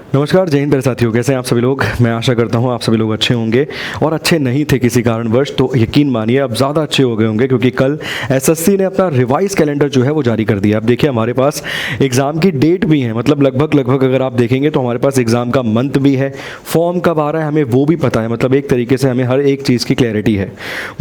नमस्कार, जय हिंद मेरे साथियों। कैसे हैं आप सभी लोग। मैं आशा करता हूं आप सभी लोग अच्छे होंगे और अच्छे नहीं थे किसी कारणवश तो यकीन मानिए अब ज़्यादा अच्छे हो गए होंगे, क्योंकि कल एसएससी ने अपना रिवाइज कैलेंडर जो है वो जारी कर दिया। अब देखिए हमारे पास एग्ज़ाम की डेट भी है, मतलब लगभग अगर आप देखेंगे तो हमारे पास एग्ज़ाम का मंथ भी है, फॉर्म कब आ रहा है हमें वो भी पता है। मतलब एक तरीके से हमें हर एक चीज़ की क्लैरिटी है।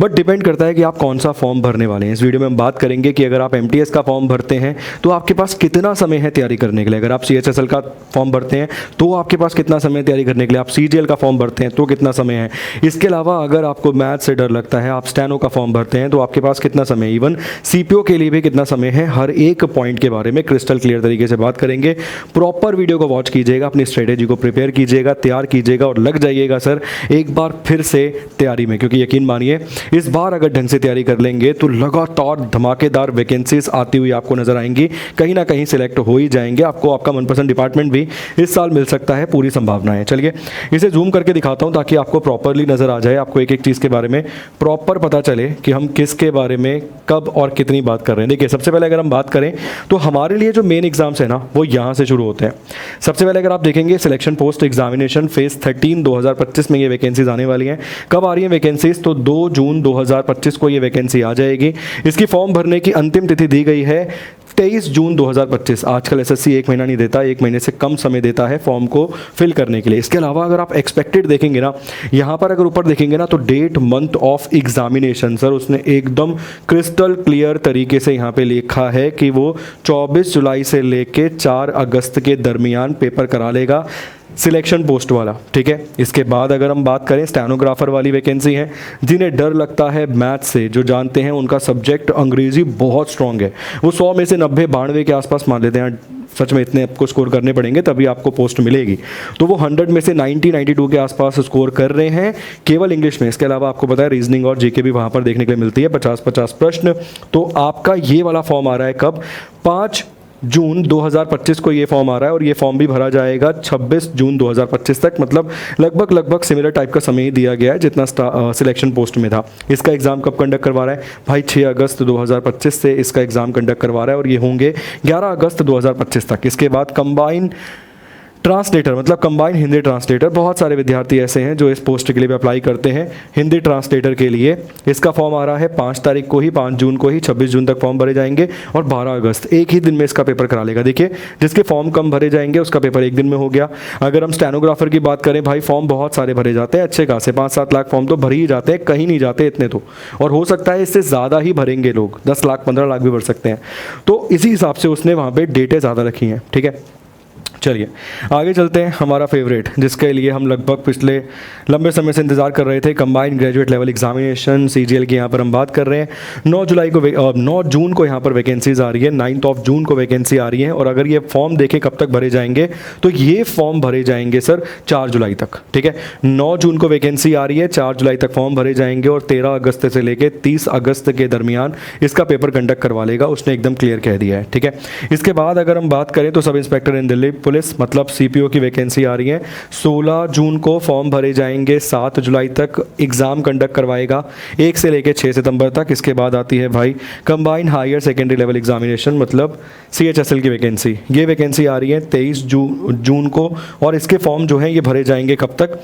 बट डिपेंड करता है कि आप कौन सा फॉर्म भरने वाले हैं। इस वीडियो में हम बात करेंगे कि अगर आप एमटीएस का फॉर्म भरते हैं तो आपके पास कितना समय है तैयारी करने के लिए। अगर आप सीएचएसएल का फॉर्म भरते हैं तो आपके पास कितना समय तैयारी करने के लिए। आप सीजीएल का फॉर्म भरते हैं तो कितना समय है। इसके अलावा अगर आपको मैथ से डर लगता है, आप स्टेनो का फॉर्म भरते हैं तो आपके पास कितना समय है। इवन सीपीओ के लिए भी कितना समय है। हर एक पॉइंट के बारे में क्रिस्टल क्लियर तरीके से बात करेंगे। प्रॉपर वीडियो को वॉच कीजिएगा, अपनी स्ट्रेटेजी को प्रिपेयर कीजिएगा, तैयार कीजिएगा और लग जाइएगा सर एक बार फिर से तैयारी में। क्योंकि यकीन मानिए इस बार अगर ढंग से तैयारी कर लेंगे तो लगातार धमाकेदार वैकेंसीज आती हुई आपको नजर आएंगी। कहीं ना कहीं सिलेक्ट हो ही जाएंगे। आपको आपका मनपसंद डिपार्टमेंट भी इस साल मिल सकता है, पूरी संभावना है। चलिए इसे जूम करके दिखाता हूं ताकि आपको प्रॉपरली नजर आ जाए, आपको एक एक चीज के बारे में प्रॉपर पता चले कि हम किसके बारे में कब और कितनी बात कर रहे हैं। देखिए सबसे पहले अगर हम बात करें तो हमारे लिए जो मेन एग्जाम्स है ना वो यहां से शुरू होते हैं। सबसे पहले अगर आप देखेंगे सिलेक्शन पोस्ट एग्जामिनेशन फेज 13 2025 में ये वैकेंसीज आने वाली हैं। कब आ रही है वैकेंसीज, तो 2 जून 2025 को ये वैकेंसी आ जाएगी। इसकी फॉर्म भरने की अंतिम तिथि दी गई है 23 जून 2025। आजकल एसएससी एक महीना नहीं देता, एक महीने से कम समय देता है फॉर्म को फिल करने के लिए। इसके अलावा अगर आप एक्सपेक्टेड देखेंगे ना, यहाँ पर अगर ऊपर देखेंगे ना तो date month of examination sir उसने एकदम क्रिस्टल क्लियर तरीके से यहाँ पे लिखा है कि वो 24 जुलाई से लेके 4 अगस्त के दरमियान पेपर करा लेगा, सिलेक्शन पोस्ट वाला। ठीक है, इसके बाद अगर हम बात करें स्टेनोग्राफर वाली वैकेंसी है। जिन्हें डर लगता है मैथ से, जो जानते हैं उनका सब्जेक्ट अंग्रेजी बहुत स्ट्रांग है, वो 100 में से 90 92 के आसपास मान लेते हैं। सच में इतने आपको स्कोर करने पड़ेंगे तभी आपको पोस्ट मिलेगी। तो वो 100 में से 90 92 के आसपास स्कोर कर रहे हैं केवल इंग्लिश में। इसके अलावा आपको पता है रीजनिंग और जीके भी वहाँ पर देखने के लिए मिलती है, 50-50 प्रश्न। तो आपका ये वाला फॉर्म आ रहा है कब, 5 जून 2025 को ये फॉर्म आ रहा है और ये फॉर्म भी भरा जाएगा 26 जून 2025 तक। मतलब लगभग सिमिलर टाइप का समय ही दिया गया है जितना सिलेक्शन पोस्ट में था। इसका एग्जाम कब कंडक्ट करवा रहा है भाई, 6 अगस्त 2025 से इसका एग्जाम कंडक्ट करवा रहा है और ये होंगे 11 अगस्त 2025 तक। इसके बाद कंबाइन ट्रांसलेटर मतलब कंबाइन हिंदी ट्रांसलेटर, बहुत सारे विद्यार्थी ऐसे हैं जो इस पोस्ट के लिए भी अप्लाई करते हैं हिंदी ट्रांसलेटर के लिए। इसका फॉर्म आ रहा है 5 तारीख को ही, 5 जून को ही। 26 जून तक फॉर्म भरे जाएंगे और 12 अगस्त एक ही दिन में इसका पेपर करा लेगा। देखिए जिसके फॉर्म कम भरे जाएंगे उसका पेपर एक दिन में हो गया। अगर हम स्टेनोग्राफर की बात करें भाई, फॉर्म बहुत सारे भरे जाते हैं, अच्छे खासे 5-7 लाख फॉर्म तो भर ही जाते हैं, कहीं नहीं जाते इतने तो। और हो सकता है इससे ज़्यादा ही भरेंगे लोग, 10 लाख 15 लाख भी भर सकते हैं। तो इसी हिसाब से उसने वहाँ पर डेटें ज़्यादा रखी हैं। ठीक है, चलिए आगे चलते हैं। हमारा फेवरेट जिसके लिए हम लगभग पिछले लंबे समय से इंतजार कर रहे थे, combined graduate level examination CGL की यहाँ पर हम बात कर रहे हैं। 9 जून को यहाँ पर वैकेंसीज आ रही है, 9 जून को वैकेंसी आ रही है। और अगर ये फॉर्म देखें कब तक भरे जाएंगे तो ये फॉर्म भरे जाएंगे सर 4 जुलाई तक। ठीक है, 9 जून को वैकेंसी आ रही है, 4 जुलाई तक फॉर्म भरे जाएंगे और 13 अगस्त से लेकर 30 अगस्त के दरमियान इसका पेपर कंडक्ट करवा लेगा, उसने एकदम क्लियर कह दिया है। ठीक है, इसके बाद अगर हम बात करें तो सब इंस्पेक्टर इन दिल्ली पुलिस मतलब सीपीओ की वैकेंसी आ रही है। 16 जून को फॉर्म भरे जाएंगे, 7 जुलाई तक एग्जाम कंडक्ट करवाएगा, 1 से लेकर 6 सितंबर तक। इसके बाद आती है भाई combined higher secondary level examination मतलब सीएचएसएल की वैकेंसी। ये वैकेंसी आ रही है 23 जून को और इसके फॉर्म जो हैं ये भरे जाएंगे कब तक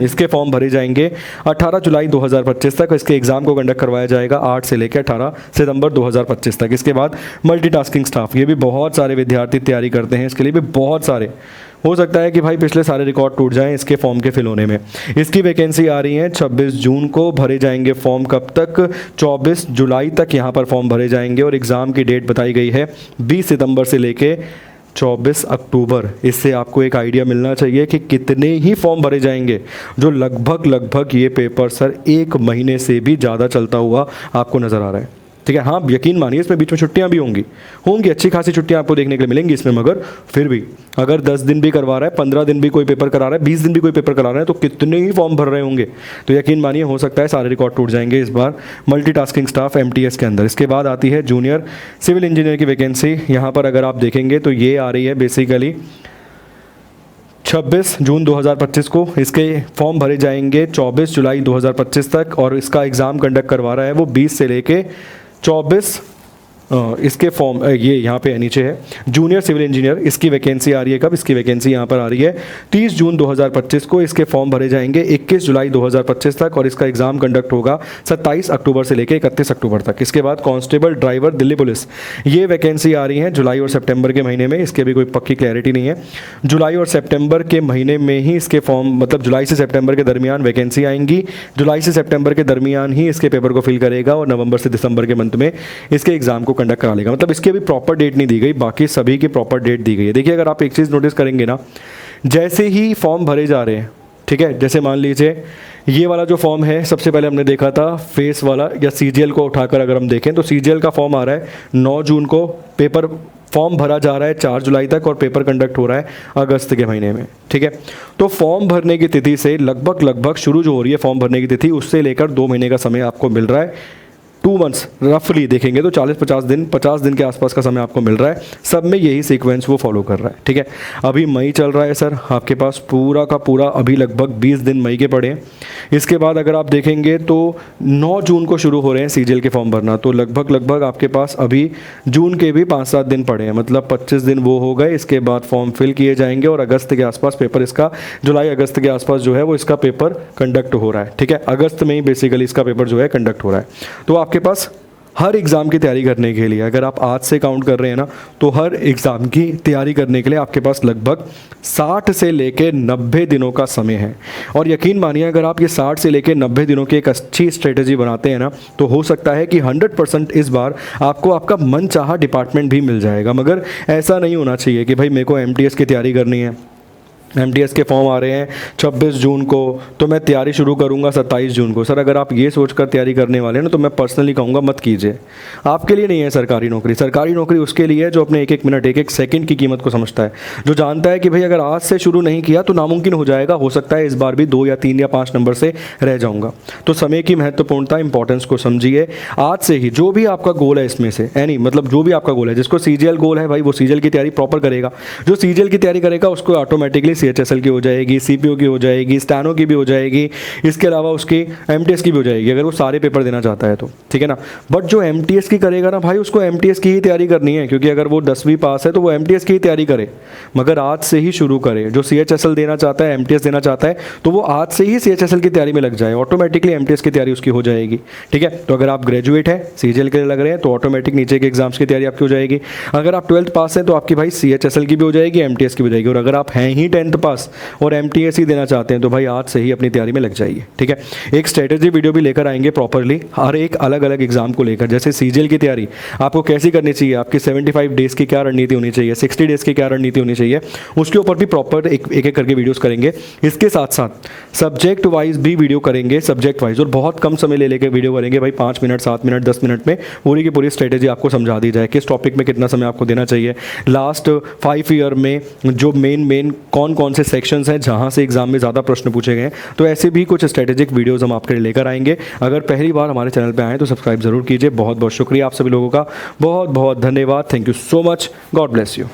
इसके फॉर्म भरे जाएंगे 18 जुलाई 2025 तक। इसके एग्जाम को कंडक्ट करवाया जाएगा 8 से लेकर 18 सितंबर 2025 तक। इसके बाद मल्टीटास्किंग स्टाफ, ये भी बहुत सारे विद्यार्थी तैयारी करते हैं, इसके लिए भी बहुत सारे। हो सकता है कि भाई पिछले सारे रिकॉर्ड टूट जाएं इसके फॉर्म के फिल होने में। इसकी वैकेंसी आ रही है 26 जून को, भरे जाएंगे फॉर्म कब तक, 24 जुलाई तक यहाँ पर फॉर्म भरे जाएंगे और एग्ज़ाम की डेट बताई गई है 20 सितंबर से लेके 24 अक्टूबर। इससे आपको एक आइडिया मिलना चाहिए कि कितने ही फॉर्म भरे जाएंगे, जो लगभग ये पेपर सर 1 महीने से भी ज़्यादा चलता हुआ आपको नज़र आ रहा है। ठीक है, हाँ यकीन मानिए इसमें बीच में छुट्टियां भी होंगी अच्छी खासी छुट्टियां आपको देखने के लिए मिलेंगी इसमें। मगर फिर भी अगर 10 दिन भी करवा रहा है, 15 दिन भी कोई पेपर करा रहा है, 20 दिन भी कोई पेपर करा रहा है तो कितने ही फॉर्म भर रहे होंगे। तो यकीन मानिए हो सकता है सारे रिकॉर्ड टूट जाएंगे इस बार मल्टीटास्किंग स्टाफ एमटीएस के अंदर। इसके बाद आती है जूनियर सिविल इंजीनियर की वैकेंसी। यहाँ पर अगर आप देखेंगे तो ये आ रही है बेसिकली 26 जून 2025 को। इसके फॉर्म भरे जाएंगे 24 जुलाई 2025 तक और इसका एग्ज़ाम कंडक्ट करवा रहा है वो 20 से लेके 24 इसके फॉर्म ये यहाँ पे नीचे है जूनियर सिविल इंजीनियर, इसकी वैकेंसी आ रही है कब, इसकी वैकेंसी यहाँ पर आ रही है 30 जून 2025 को। इसके फॉर्म भरे जाएंगे 21 जुलाई 2025 तक और इसका एग्जाम कंडक्ट होगा 27 अक्टूबर से लेकर 31 अक्टूबर तक। इसके बाद कांस्टेबल ड्राइवर दिल्ली पुलिस, ये वैकेंसी आ रही है जुलाई और सितंबर के महीने में, इसके भी कोई पक्की क्लैरिटी नहीं है। जुलाई और सितंबर के महीने में ही इसके फॉर्म, मतलब जुलाई से सितंबर के दरमियान वैकेंसी आएंगी, जुलाई से सितंबर के दरमियान ही इसके पेपर को फिल करेगा और नवंबर से दिसंबर के मंथ में इसके एग्जाम को कंडक्ट करा लेगा। मतलब इसकी अभी प्रॉपर डेट नहीं दी गई, बाकी सभी की प्रॉपर डेट दी गई है। देखिए अगर आप एक चीज़ नोटिस करेंगे ना, जैसे ही फॉर्म भरे जा रहे हैं, ठीक है, जैसे मान लीजिए ये वाला जो फॉर्म है सबसे पहले हमने देखा था फेस वाला या सीजीएल को उठाकर अगर हम देखें तो सीजीएल का फॉर्म आ रहा है 9 जून को, पेपर फॉर्म भरा जा रहा है 4 जुलाई तक और पेपर कंडक्ट हो रहा है अगस्त के महीने में, ठीक है। तो फॉर्म भरने की तिथि से लगभग शुरू जो हो रही है फॉर्म भरने की तिथि, उससे लेकर 2 महीने का समय आपको मिल रहा है। 2 मंथ्स रफली देखेंगे तो 40-50 दिन के आसपास का समय आपको मिल रहा है। सब में यही सीक्वेंस वो फॉलो कर रहा है, ठीक है। अभी मई चल रहा है सर, आपके पास पूरा का पूरा अभी लगभग 20 दिन मई के पड़े हैं। इसके बाद अगर आप देखेंगे तो 9 जून को शुरू हो रहे हैं सीजीएल के फॉर्म भरना, तो लगभग आपके पास अभी जून के भी 5-7 दिन पड़े हैं, मतलब 25 दिन वो हो गए। इसके बाद फॉर्म फिल किए जाएंगे और अगस्त के आसपास पेपर इसका, जुलाई अगस्त के आसपास जो है वो इसका पेपर कंडक्ट हो रहा है, ठीक है। अगस्त में ही बेसिकली इसका पेपर जो है कंडक्ट हो रहा है। तो आपके पास हर एग्ज़ाम की तैयारी करने के लिए, अगर आप आज से काउंट कर रहे हैं ना, तो हर एग्ज़ाम की तैयारी करने के लिए आपके पास लगभग 60 से लेकर 90 दिनों का समय है। और यकीन मानिए अगर आप ये 60 से लेकर 90 दिनों की एक अच्छी स्ट्रेटजी बनाते हैं ना, तो हो सकता है कि 100% इस बार आपको आपका मनचाहा डिपार्टमेंट भी मिल जाएगा। मगर ऐसा नहीं होना चाहिए कि भाई मेरे को एमटीएस की तैयारी करनी है, एमटीएस के फॉर्म आ रहे हैं 26 जून को, तो मैं तैयारी शुरू करूंगा 27 जून को। सर अगर आप ये सोचकर तैयारी करने वाले हैं ना, तो मैं पर्सनली कहूँगा मत कीजिए। आपके लिए नहीं है सरकारी नौकरी। सरकारी नौकरी उसके लिए है जो अपने एक मिनट, एक सेकंड की कीमत को समझता है, जो जानता है कि भाई अगर आज से शुरू नहीं किया तो नामुमकिन हो जाएगा, हो सकता है इस बार भी 2 या 3 या 5 नंबर से रह जाऊँगा। तो समय की महत्वपूर्णता, इंपॉर्टेंस को समझिए आज से ही। जो भी आपका गोल है इसमें से मतलब जो भी आपका गोल है, जिसको सीजीएल गोल है भाई वो सीजीएल की तैयारी प्रॉपर करेगा। जो सीजीएल की तैयारी करेगा उसको ऑटोमेटिकली सीएचएसएल की हो जाएगी, सीपीओ की हो जाएगी, स्टैनो की भी हो जाएगी, इसके अलावा उसकी एमटीएस की भी हो जाएगी अगर वो सारे पेपर देना चाहता है तो, ठीक है ना। बट जो एमटीएस की करेगा ना भाई, उसको एमटीएस की ही तैयारी करनी है, क्योंकि अगर वो 10वीं पास है तो वो एमटीएस की ही तैयारी करे, मगर आज से ही शुरू करे। जो सीएचएसएल देना चाहता है, एमटीएस देना चाहता है, तो वो आज से ही सीएचएसएल की तैयारी में लग जाए, ऑटोमेटिकली एमटीएस की तैयारी उसकी हो जाएगी, ठीक है। तो अगर आप ग्रेजुएट है, सीजीएल के लिए लग रहे हैं, तो ऑटोमेटिक नीचे के एग्जाम्स की तैयारी आपकी हो जाएगी। अगर आप 12th पास है तो आपकी भाई सीएचएसएल की भी हो जाएगी, एमटीएस की भी हो जाएगी। और अगर आप हैं ही 10th पास और एमटीएस ही देना चाहते हैं तो भाई आज से ही अपनी तैयारी में लग जाइए, ठीक है। एक स्ट्रेटेजी वीडियो भी लेकर आएंगे प्रॉपरली हर एक अलग अलग एग्जाम को लेकर। जैसे सीजीएल की तैयारी आपको कैसी करनी चाहिए, आपकी 75 डेज की क्या रणनीति होनी चाहिए, 60 डेज की क्या रणनीति होनी चाहिए, उसके ऊपर भी प्रॉपर एक एक करके वीडियोस करेंगे। इसके साथ साथ सब्जेक्ट वाइज भी वीडियो करेंगे, सब्जेक्ट वाइज, और बहुत कम समय ले लेकर वीडियो करेंगे भाई, 5 मिनट, 7 मिनट, 10 मिनट में पूरी की पूरी स्ट्रेटेजी आपको समझा दी जाए, किस टॉपिक में कितना समय आपको देना चाहिए। लास्ट 5 ईयर में जो मेन कौन से सेक्शंस हैं जहाँ से एग्जाम में ज़्यादा प्रश्न पूछे गए, तो ऐसे भी कुछ स्ट्रेटेजिक वीडियोस हम आपके लिए लेकर आएंगे। अगर पहली बार हमारे चैनल पे आए तो सब्सक्राइब जरूर कीजिए। बहुत बहुत शुक्रिया आप सभी लोगों का, बहुत बहुत धन्यवाद। Thank you so much. God bless you.